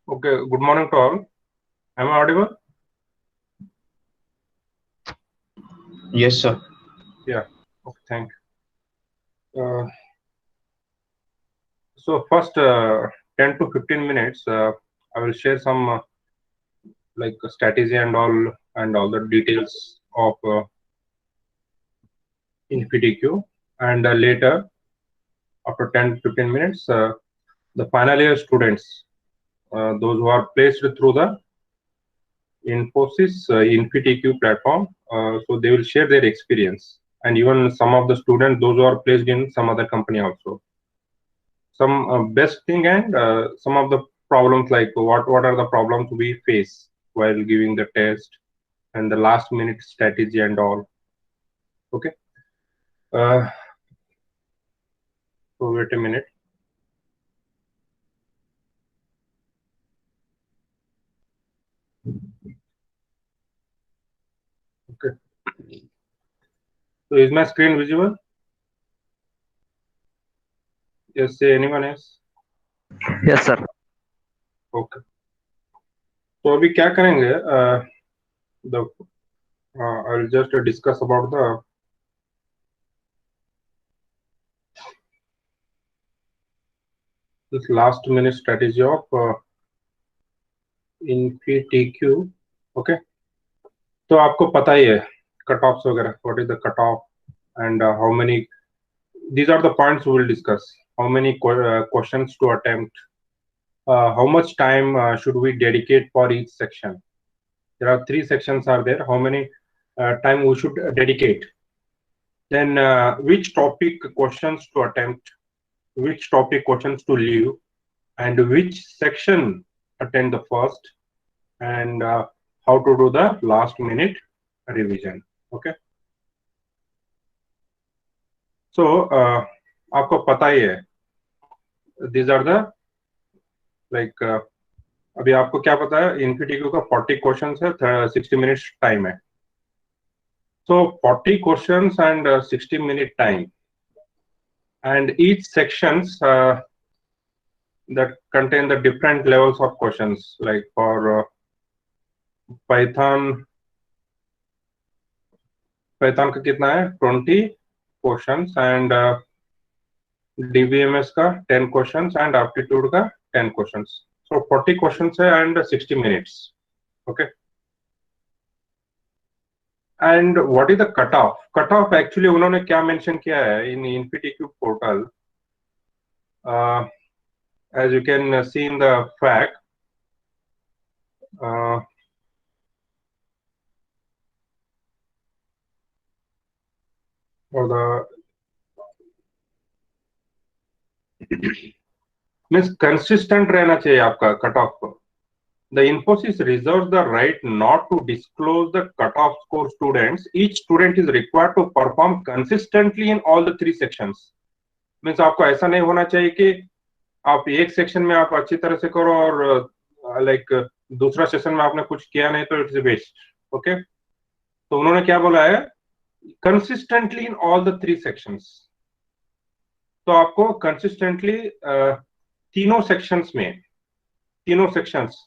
Okay, good morning to all. Am I audible? Yes, sir. Yeah. Okay, thank you. So first 10 to 15 minutes, I will share some like strategy and all the details of InfyTQ, and later after 10 to 15 minutes, the final year students, those who are placed through the Infosys InfyTQ platform, so they will share their experience, and even some of the students, those who are placed in some other company also. Some best thing and some of the problems, like what are the problems we face while giving the test, and the last minute strategy and all. Okay. uh, so wait a minute. Okay, so is my screen visible? Yes, say anyone else. Yes, sir. Okay, तो अभी क्या करेंगे, the I'll just discuss about the this last minute strategy of InfyTQ. Okay, तो आपको पता ही है cut offs वगैरह, what is the cut of, and how many, these are the points we will discuss. How many questions to attempt, how much time should we dedicate for each section. There are 3 sections are there. How many time we should dedicate. Then which topic questions to attempt, which topic questions to leave, and which section attend the first, and how to do the last minute revision. Okay, so आपको पता ही है, these are the like अभी आपको क्या पता है, InfyTQ का 40 question है, 60 मिनट्स टाइम है. So 40 questions and 60 minute time, and each sections that contain the different levels of questions. Like for Python का कितना है, 20 questions, and DBMS का 10 questions, and aptitude का 10 questions. So 40 questions है and 60 minutes. Okay. And what is the cutoff? Cutoff actually उन्होंने क्या mention किया है in InfyTQ portal. As you can see in the fact, or the means consistent रहना चाहिए आपका cutoff को. The Infosys reserves the right not to disclose the cutoff score students. Each student is required to perform consistently in all the 3 sections. Means आपको ऐसा नहीं होना चाहिए कि आप एक सेक्शन में आप अच्छी तरह से करो और लाइक दूसरा सेशन में आपने कुछ किया नहीं तो इट्स वेस्ट. ओके, तो उन्होंने क्या बोला है, consistently in all the 3 sections. तो आपको कंसिस्टेंटली तीनों सेक्शंस में, तीनों सेक्शंस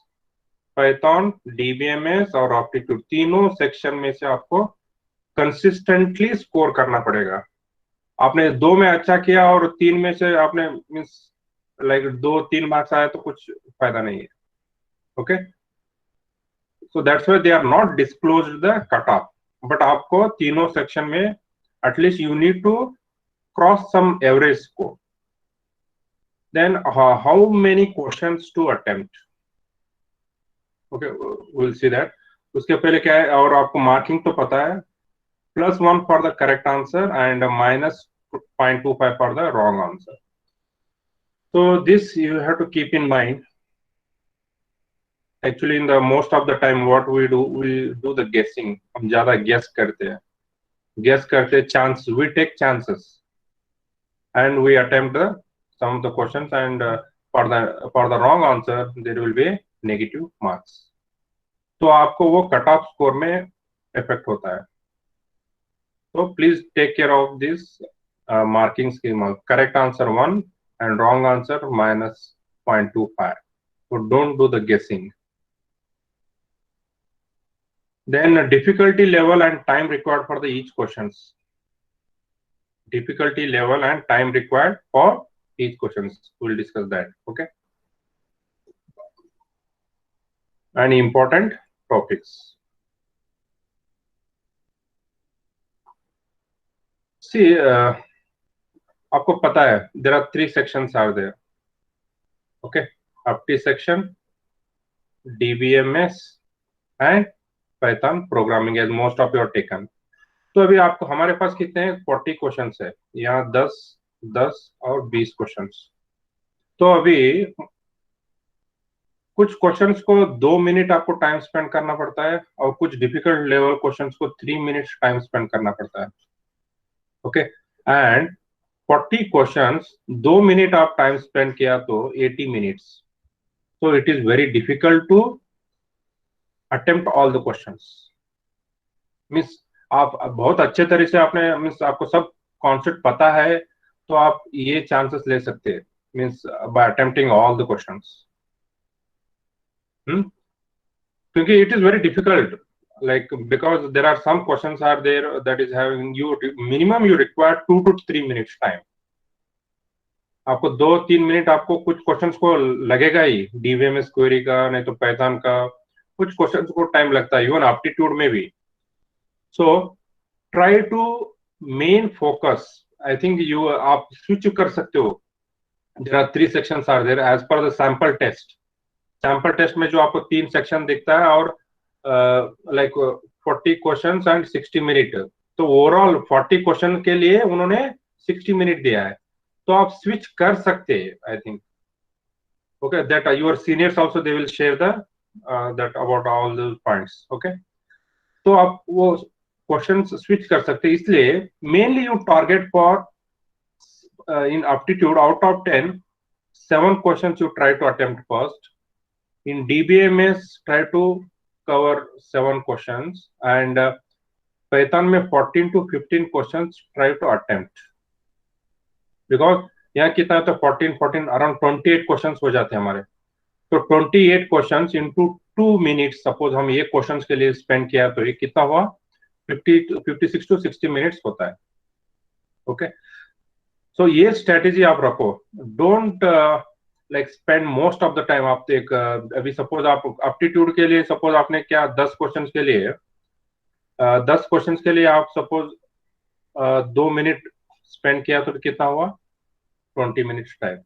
पाइथन, डीबीएमएस और एप्टीट्यूड, तीनों सेक्शन में से आपको कंसिस्टेंटली स्कोर करना पड़ेगा. आपने 2 में अच्छा किया और 3 में से आपने मींस लाइक 2-3 मार्क्स आया तो कुछ फायदा नहीं है. Okay, so that's why they are not disclosed the cut off. But आपको तीनों सेक्शन में at least you need to cross some average score. Then how many questions to attempt. Okay, will see that. उसके पहले क्या है, और आपको marking तो पता है, +1 for the correct answer and -0.25 for the wrong answer. So this you have to keep in mind. Actually, in the most of the time, what we do the guessing. हम ज़्यादा guess करते हैं, chance. We take chances, and we attempt some of the questions, and for the wrong answer there will be negative marks. तो आपको वो cut off score में effect होता है. So please take care of this marking schema. Correct answer 1 and wrong answer -0.25. So don't do the guessing. Then difficulty level and time required for the each questions. Difficulty level and time required for each questions. We'll discuss that. Okay. And important topics. See, आपको पता है there are 3 sections are there. Okay, apti section, DBMS and Python programming as most of you are taken. तो अभी आपको हमारे पास कितने हैं 40 questions है, यहाँ 10, 10 और 20 क्वेश्चंस. तो अभी कुछ क्वेश्चंस को 2 मिनट आपको टाइम स्पेंड करना पड़ता है और कुछ डिफिकल्ट लेवल क्वेश्चंस को 3 मिनट्स टाइम स्पेंड करना पड़ता है. ओके, एंड 40 क्वेश्चंस 2 मिनट आप टाइम स्पेंड किया तो 80 minutes. So it is very difficult to attempt all the questions. Means आप बहुत अच्छे तरह से आपने मीन्स आपको सब कॉन्सेप्ट पता है तो आप ये चांसेस ले सकते हैं means by attempting all the questions. क्योंकि it is very difficult like because there are some questions are there that is having you minimum you require 2 to 3 minutes time. आपको 2-3 मिनट आपको कुछ क्वेश्चंस को लगेगा ही, DBMS query का नहीं तो Python का कुछ क्वेश्चंस को टाइम लगता है, इवन एप्टीट्यूड में भी. So try to main focus. I think you आप स्विच कर सकते हो. There are 3 sections are there as per the sample test. Sample test में जो आपको 3 सेक्शन दिखता है और लाइक 40 क्वेश्चंस एंड 60 मिनट. तो ओवरऑल 40 क्वेश्चन के लिए उन्होंने 60 मिनट दिया है. तो आप स्विच कर सकते हैं. I think okay that your seniors also they will share the that about all the points. Okay, तो आप वो क्वेश्चंस स्विच कर सकते हैं. इसलिए mainly you target for in aptitude out of 10 7 questions you try to attempt first. In DBMS try to cover 7 questions and Python में 14 to 15 questions try to attempt. Because यहाँ कितना है तो 14 अराउंड 28 क्वेश्चंस हो जाते हैं हमारे. तो 28 क्वेश्चंस इनटू 2 मिनट सपोज हम ये क्वेश्चंस के लिए स्पेंड किया तो ये कितना हुआ 56 to 60 मिनट्स होता है. ओके, सो ये स्ट्रेटेजी आप रखो. Don't like spend most of the time. आप एक अभी सपोज आप एप्टीट्यूड के लिए सपोज आपने क्या 10 क्वेश्चंस के लिए 10 क्वेश्चंस के लिए आप सपोज 2 मिनट स्पेंड किया तो कितना हुआ 20 मिनट्स टाइम.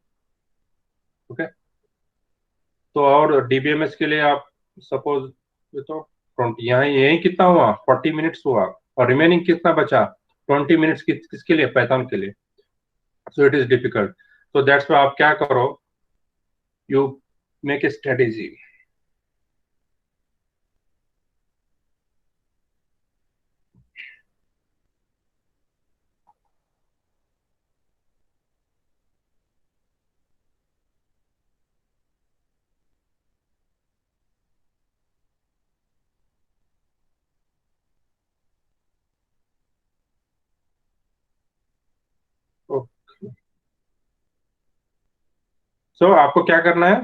ओके, तो और डीबीएमएस के लिए आप सपोज तो 20 यहाँ यही कितना हुआ 40 मिनट्स हुआ और रिमेनिंग कितना बचा 20 मिनट्स किसके लिए पाइथन के लिए. सो it is difficult. So that's why आप क्या करो यू मेक ए स्ट्रेटेजी. सो आपको क्या करना है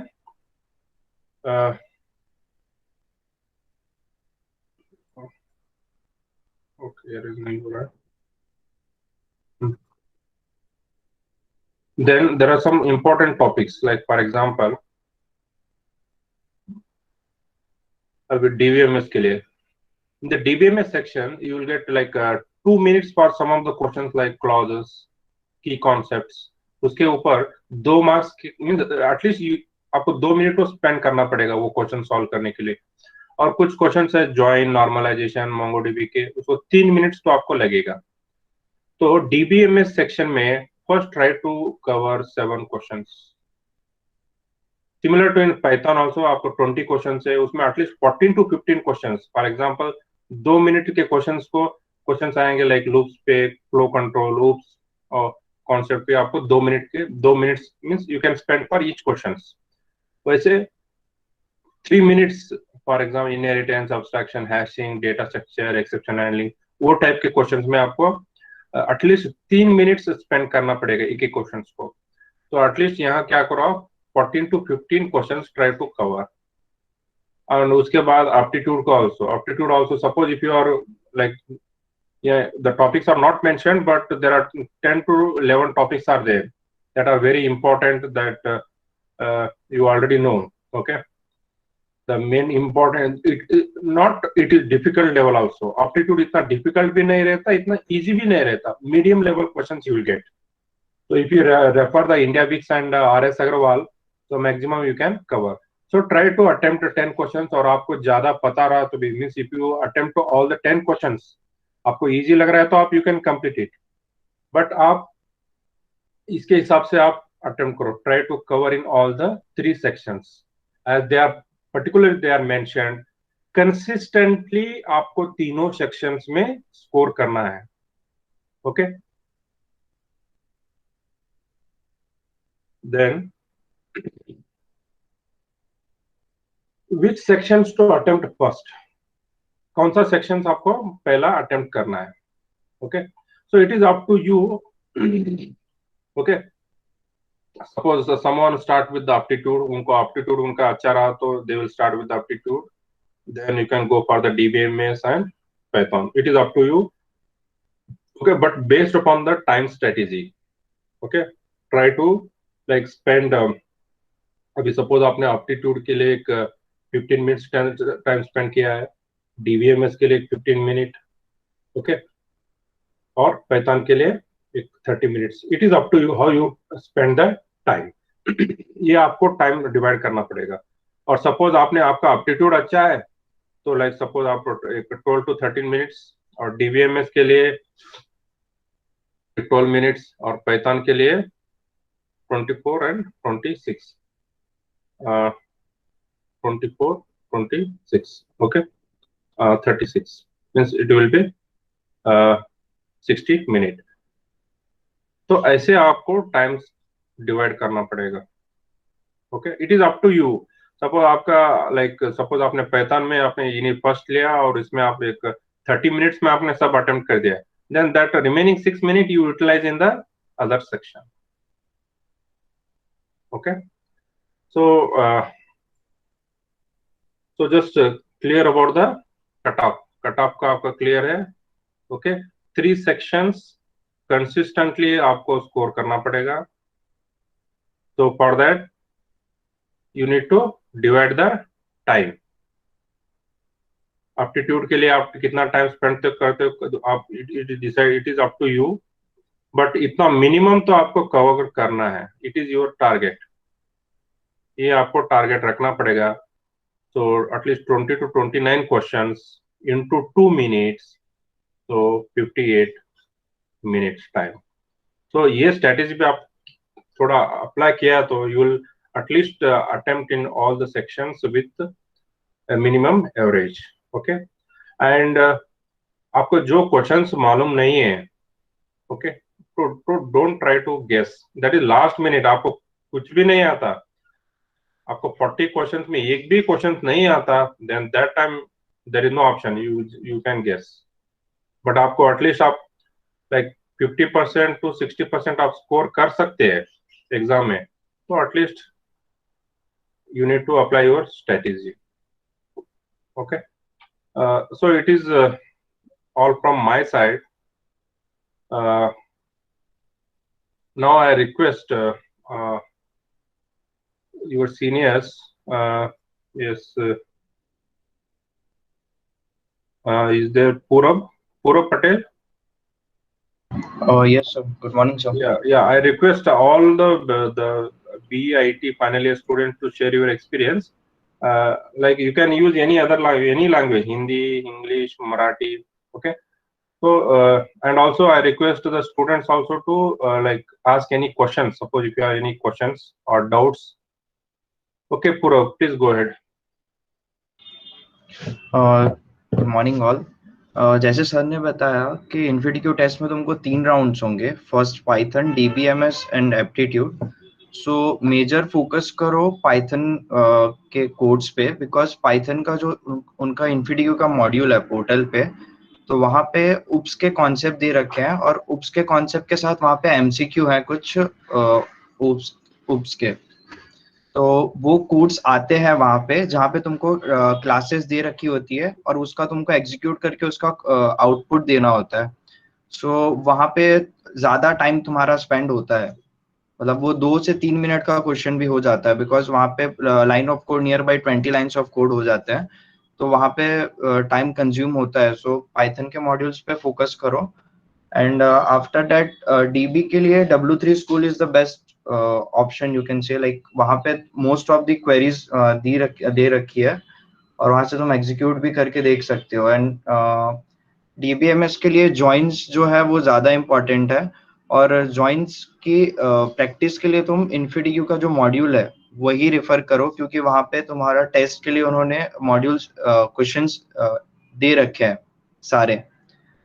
नहीं हो रहा है. Then there are some important topics like for example with DBMS के लिए in the DBMS section you will get like 2 minutes for some of the questions like clauses, key concepts. उसके ऊपर 2 मार्क्स मींस एटलीस्ट आपको 2 minute तो spend करना पड़ेगा वो question solve करने के लिए. और कुछ क्वेश्चंस है जॉइन, नॉर्मलाइजेशन, मोंगोडीबी के, उसको 3 मिनट्स तो आपको लगेगा. तो डीबीएमएस सेक्शन में first try to cover 7 questions. Similar to in Python also आपको 20 क्वेश्चंस है, उसमें एटलीस्ट 14 to 15 questions. For example 2 minute के क्वेश्चंस आएंगे लाइक लूप्स पे, फ्लो कंट्रोल, लूप्स और कॉन्सेप्ट पे आपको 2 minutes means you can spend for each questions. वैसे 3 minutes for example inheritance, abstraction, hashing, data structure, exception handling, वो टाइप के questions में आपको एटलीस्ट 3 मिनट्स स्पेंड करना पड़ेगा एक एक क्वेश्चंस को. तो एटलीस्ट यहाँ क्या करो 14 to 15 questions try to cover. And उसके बाद aptitude को also suppose if you are like, yeah, the topics are not mentioned, but there are 10 to 11 topics are there that are very important that you already know. Okay, the main important, it is difficult level also. Aptitude इतना difficult भी नहीं रहता, इतना easy भी नहीं रहता, medium level questions you will get. So if you refer the India Wix and RS Agrawal, so maximum you can cover. So try to attempt 10 questions. और आपको ज्यादा पता रहा तो means if you attempt all the 10 questions, आपको easy लग रहा है तो आप you can complete it. But आप इसके हिसाब से आप attempt करो. Try to cover in all the 3 sections as they are particularly they are mentioned. Consistently आपको तीनों sections में score करना है. Okay. Then which sections to attempt first? कौन सा sections आपको पहला attempt करना है? Okay, so it is up to you. Okay, suppose someone start with the aptitude, उनको aptitude उनका अच्छा रहा तो they will start with the aptitude. Then you can go for the DBMS and Python. It is up to you. Okay, but based upon the time strategy. Okay, try to like spend. अभी suppose आपने aptitude के लिए एक 15 minutes time spend किया है, DBMS के लिए 15 minute, okay, और पाइथन के लिए एक 30 minutes. It is up to you how you spend the time. ये आपको टाइम डिवाइड करना पड़ेगा. और सपोज आपने आपका एप्टीट्यूड अच्छा है तो लाइक सपोज आप 12 to 13 मिनट्स, और डीवीएमएस के लिए 12 मिनट्स, और पाइथन के लिए 24 and 26. 24, 26, okay, 36 means it will be 60 minutes. तो ऐसे आपको टाइम डिवाइड करना पड़ेगा. Okay, it is up to you. Suppose आपका लाइक सपोज आपने पाइथन में आपने यूनिट फर्स्ट लिया और इसमें आप एक 30 मिनट्स में आपने सब अटेम्प्ट कर दिया, then that remaining 6 minute you utilize in the other section. Okay, so just clear about the cutoff. Cutoff का आपका clear है. Okay, 3 sections consistently आपको score करना पड़ेगा. So for that you need to divide the time. Aptitude के लिए आप कितना टाइम स्पेंड करते हो आप, it is up to you, but इतना मिनिमम तो आपको कवर करना है. It is your target. ये आपको टारगेट रखना पड़ेगा. So at least 20 to 29 questions into 2 minutes, so 58 minutes time. So ये strategy पे आप थोड़ा apply किया तो you will at least attempt in all the sections with a minimum average. Okay, and आपको जो questions मालूम नहीं है, okay, तो don't try to guess. That is last minute. आपको कुछ भी नहीं आता, आपको 40 क्वेश्चंस में एक भी क्वेश्चन नहीं आता, then that time there is no option, you can guess. But आपको एटलीस्ट आप लाइक 50% to 60% आप स्कोर कर सकते हैं एग्जाम में, तो at least you need to apply your strategy. Okay, so it is all from my side. Now I request your seniors, yes, is there Purab Patel? Yes sir, good morning sir. Yeah, I request all the BIT final year students to share your experience. Like you can use any other language, Hindi, English, Marathi. Okay, so and also I request the students also to like ask any questions. Suppose if you have any questions or doubts. Okay, Purab, please go ahead. Good morning all. जैसे sir ने बताया कि इन्फिडिक्यू test में तुमको 3 rounds होंगे, first Python, DBMS and aptitude. So major focus करो Python के codes पे, बिकॉज पाइथन का जो उनका इन्फिडिक्यू का मॉड्यूल है पोर्टल पे, तो वहाँ पे उप्स के कॉन्सेप्ट दे रखे हैं, और उप्स के कॉन्सेप्ट के साथ वहाँ पे एमसीक्यू है कुछ उप्स के. तो वो कोड्स आते हैं वहां पे जहाँ पे तुमको क्लासेस दे रखी होती है और उसका तुमको एग्जीक्यूट करके उसका आउटपुट देना होता है। सो वहां पे ज्यादा टाइम तुम्हारा स्पेंड होता है, मतलब वो 2 से 3 मिनट का क्वेश्चन भी हो जाता है, बिकॉज वहां पे line of code near by 20 lines of code हो जाते हैं, तो वहां पे टाइम कंज्यूम होता है। सो पाइथन के मॉड्यूल्स पे फोकस करो। एंड आफ्टर दैट डीबी के लिए W3 school is the best option, you can say, like वहां पे मोस्ट ऑफ द क्वेरीज दे रखी है और वहां से तुम एग्जीक्यूट भी करके देख सकते हो। एंड डीबीएमएस के लिए जॉइंस जो है वो ज्यादा इंपॉर्टेंट है, और जॉइंस की प्रैक्टिस के लिए तुम इन्फिडीक्यू का जो मॉड्यूल है वही रेफर करो, क्योंकि वहां पे तुम्हारा टेस्ट के लिए उन्होंने मॉड्यूल्स क्वेश्चंस दे रखे हैं सारे।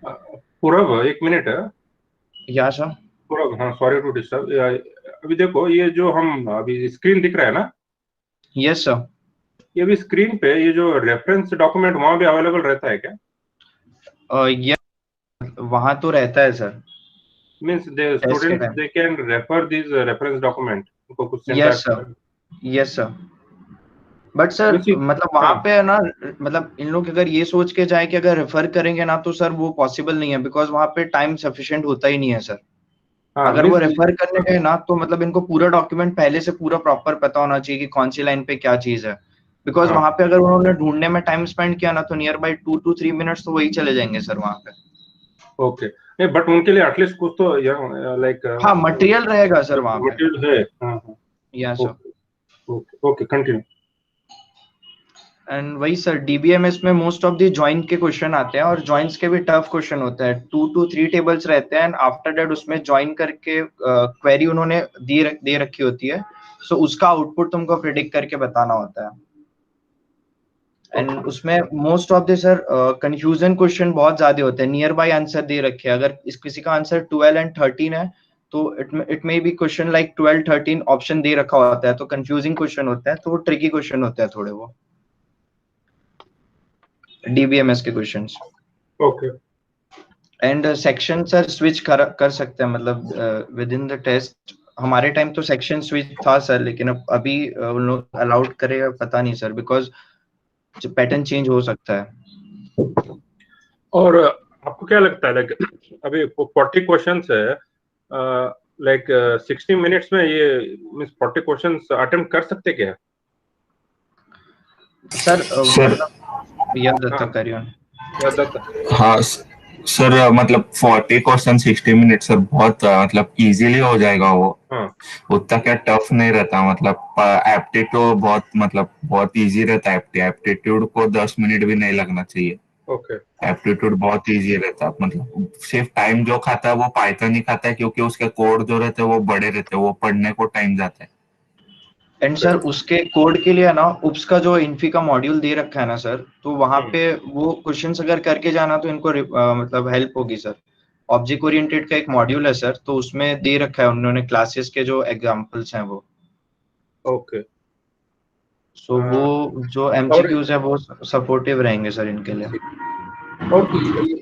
पूरब एक मिनट है। या सर? पूरब, हाँ सॉरी टू डिस्टर्ब। अभी देखो ये जो हम अभी स्क्रीन दिख रहा है ना, यस सर। ये भी स्क्रीन पे ये जो रेफरेंस डॉक्यूमेंट वहां भी अवेलेबल रहता है क्या? यस, वहां तो रहता है सर, मीन्स दे टेस्ट के students time. They can refer this reference document, उनको कुछ yes syntax sir, yes sir. But sir means. मतलब वहां हाँ पे है ना, मतलब इन लोग अगर ये सोच के जाए कि अगर रेफर करेंगे ना तो सर वो पॉसिबल नहीं है, बिकॉज वहां पे टाइम सफिशिएंट होता ही नहीं है सर। हाँ अगर वो मीन्स। रेफर करने गए ना तो मतलब इनको पूरा डॉक्यूमेंट पहले से पूरा प्रॉपर पता होना चाहिए कि कौन सी लाइन पे क्या चीज है, बिकॉज हाँ वहां पे अगर उन्होंने ढूंढने में टाइम स्पेंड किया ना तो नियर बाई 2 to 3 मिनट्स तो वही चले जाएंगे सर वहां पे। ओके, नहीं बट उनके लिए एटलीस्ट कुछ तो लाइक हाँ, मटेरियल रहेगा सर वहां पे। मटेरियल है। हाँ हाँ। या sir. Okay okay okay, continue. And वही सर, डीबीएमएस में मोस्ट ऑफ द ज्वाइन के क्वेश्चन आते हैं और ज्वाइंस के भी टफ क्वेश्चन होते हैं, 2 to 3 टेबल्स रहते हैं एंड आफ्टर दैट उसमें ज्वाइन करके क्वेरी उन्होंने दे रखी होती है, सो उसका आउटपुट तुमको प्रिडिक्ट करके बताना होता है। एंड उसमें most of the sir confusion question बहुत ज्यादा होते हैं, नियर बाय आंसर दे रखे हैं, अगर इस किसी का आंसर 12 एंड 13 है तो it may be question like 12 13 option दे रखा होता है, तो कंफ्यूजिंग क्वेश्चन होता है, तो वो ट्रिकी क्वेश्चन होते हैं थोड़े वो डीबीएमएस के questions. Okay. And section sir switch कर सकते हैं, मतलब विद इन द टेस्ट। हमारे टाइम तो सेक्शन स्विच था सर, लेकिन अब अभी उन लोग अलाउड करेगा पता नहीं सर, बिकॉज पैटर्न चेंज हो सकता है। और आपको क्या लगता है, लाइक अभी 40 क्वेश्चंस है, लाइक 60 मिनट्स में ये मीन्स 40 क्वेश्चंस अटेम्प्ट कर सकते क्या? सर सर मतलब याद हाँ आता करिए। याद आता। हाँ सर मतलब 40 क्वेश्चन 60 मिनट सर बहुत मतलब इजीली हो जाएगा वो। हाँ उतना क्या टफ नहीं रहता, मतलब एप्टीट्यूड बहुत मतलब बहुत इजी रहता है। एप्टीट्यूड को 10 मिनट भी नहीं लगना चाहिए। ओके। एप्टीट्यूड बहुत इजी रहता है, मतलब सिर्फ टाइम जो खाता है वो पाइथन ही खाता है, क्योंकि उसके कोड जो रहते हैं वो बड़े रहते हैं, वो पढ़ने को टाइम जाता है। एंड सर उसके कोड के लिए ना उप्स का जो इन्फी का मॉड्यूल दे रखा है ना सर, तो वहां पे वो क्वेश्चंस अगर करके जाना तो इनको मतलब हेल्प होगी सर। ऑब्जेक्ट ओरिएंटेड का एक मॉड्यूल है सर, तो उसमें दे रखा है उन्होंने क्लासेस के जो एग्जांपल्स हैं वो। ओके। सो वो जो और एमसीक्यूज है वो सपोर्टिव रहेंगे सर इनके लिए। और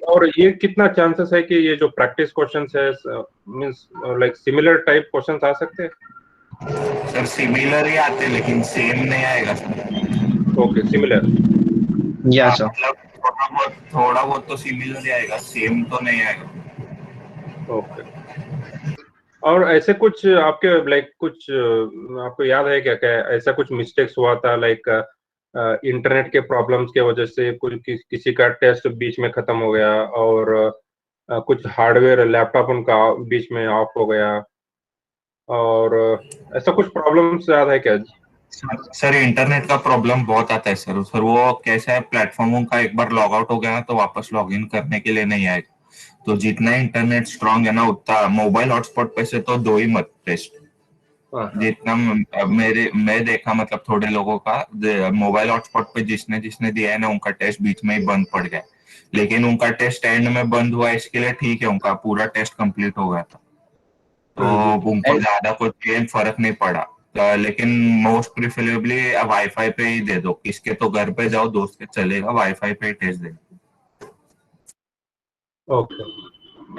और ये कितना चांसेस है कि ये जो प्रैक्टिस क्वेश्चंस है means like similar type questions आ सकते हैं? सर सिमिलर ही आते हैं लेकिन सेम नहीं आएगा सर। Okay, similar. या हाँ सर। मतलब थोड़ा बहुत तो सिमिलर ही आएगा, सेम तो नहीं आएगा। ओके। और ऐसे कुछ आपके लाइक कुछ आपको याद है क्या क्या ऐसा कुछ मिस्टेक्स हुआ था, लाइक इंटरनेट के प्रॉब्लम्स के वजह से कुछ किसी का टेस्ट बीच में खत्म हो गया, और कुछ हार्डवेयर लैपटॉप उनका बीच में ऑफ हो गया, और ऐसा कुछ प्रॉब्लम्स याद है क्या? सर इंटरनेट का प्रॉब्लम बहुत आता है सर। वो कैसा है, प्लेटफॉर्मों का एक बार लॉग आउट हो गया ना तो वापस लॉग इन करने के लिए नहीं आएगा। तो जितना इंटरनेट स्ट्रांग है ना उतना मोबाइल हॉटस्पॉट पे से तो दो ही मत टेस्ट। हाँ हाँ। जितना मैं देखा मतलब थोड़े लोगों का मोबाइल हॉटस्पॉट पे जिसने जिसने दिया है ना उनका टेस्ट बीच में ही बंद पड़ गया। लेकिन उनका टेस्ट एंड में बंद हुआ इसके लिए ठीक है, उनका पूरा टेस्ट कंप्लीट हो गया था, तो उनको एंड ज्यादा कुछ फर्क नहीं पड़ा। लेकिन मोस्ट प्रिफरेबली वाईफाई पे ही दे दो, किसके तो घर पे जाओ दोस्त के चलेगा, वाईफाई पे ही टेस्ट दे। ओके।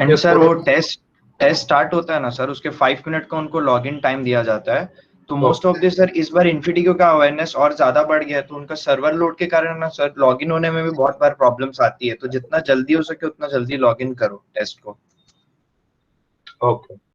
एंड यस सर वो पूरा। टेस्ट टेस्ट स्टार्ट होता है ना सर, उसके 5 मिनट का उनको लॉग इन टाइम दिया जाता है। तो मोस्ट ऑफ दिस सर इस बार इन्फिडिको का अवेयरनेस और ज्यादा बढ़ गया है, तो उनका सर्वर लोड के कारण ना सर लॉगिन होने में भी बहुत बार प्रॉब्लम्स आती है, तो जितना जल्दी हो सके उतना जल्दी लॉगिन करो टेस्ट को। ओके